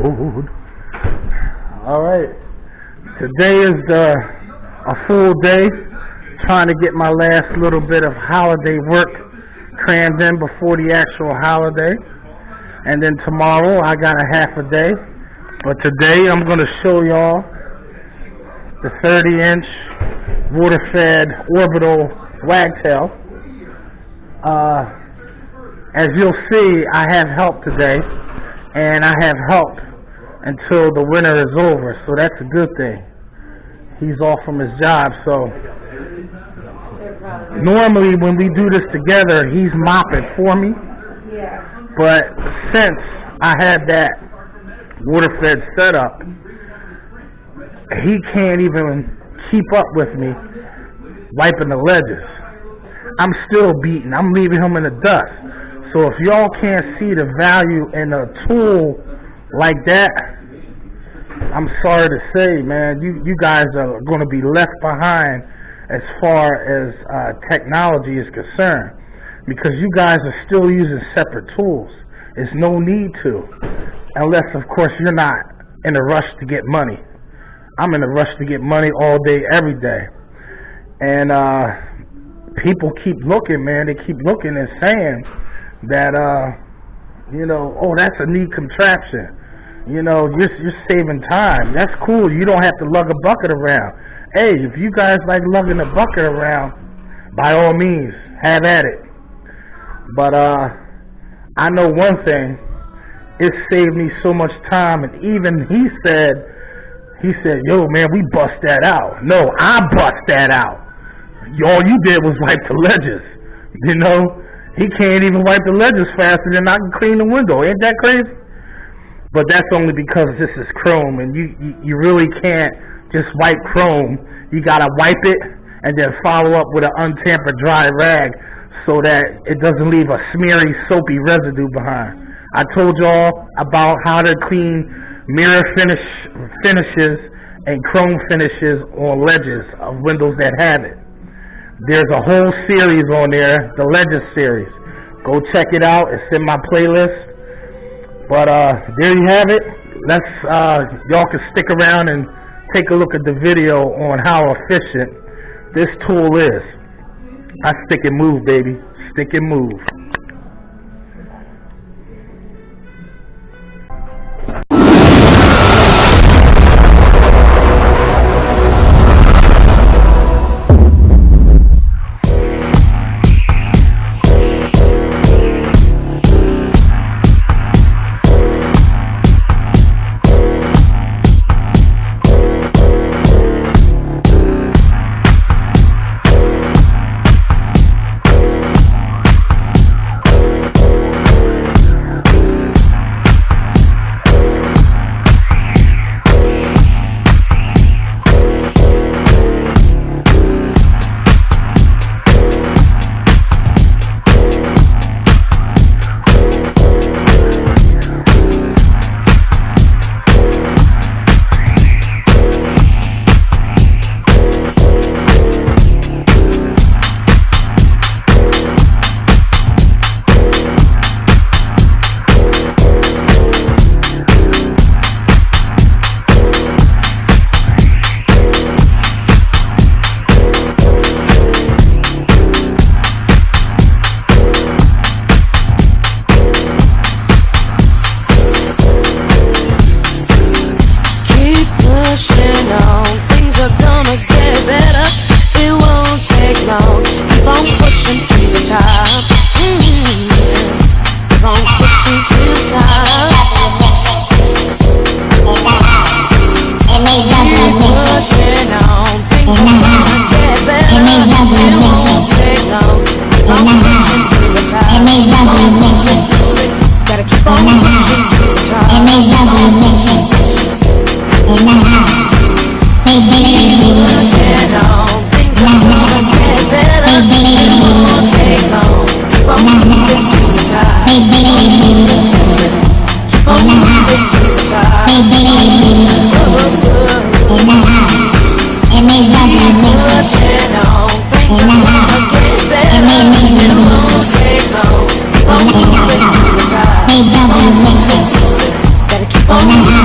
road. Alright, today is a full day, trying to get my last little bit of holiday work crammed in before the actual holiday. And then tomorrow I got a half a day. But today I'm going to show y'all the 30-inch water-fed orbital wagtail. As you'll see, I have help today, and I have help until the winter is over, so that's a good thing. He's off from his job, so normally when we do this together, he's mopping for me, but since I had that water-fed setup, he can't even keep up with me wiping the ledges. I'm still beating. I'm leaving him in the dust. So if y'all can't see the value in a tool like that, I'm sorry to say, man, you guys are going to be left behind as far as technology is concerned, because you guys are still using separate tools. There's no need to, unless, of course, you're not in a rush to get money. I'm in a rush to get money all day, every day. And people keep looking, man. They keep looking and saying that, oh, that's a neat contraption. You're saving time. That's cool. You don't have to lug a bucket around. Hey, if you guys like lugging a bucket around, by all means, have at it. But I know one thing. It saved me so much time. And even he said, yo, man, we bust that out. No, I bust that out. All you did was wipe the ledges. He can't even wipe the ledges faster than I can clean the window. Ain't that crazy? But that's only because this is chrome, and you really can't just wipe chrome. You gotta wipe it and then follow up with an untampered dry rag so that it doesn't leave a smeary, soapy residue behind. I told y'all about how to clean mirror finishes and chrome finishes on ledges of windows that have it. There's a whole series on there, the Legends series. Go check it out. It's in my playlist. But there you have it. Y'all can stick around and take a look at the video on how efficient this tool is. I stick and move, baby. Stick and move. M.A.W.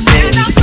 Stand up.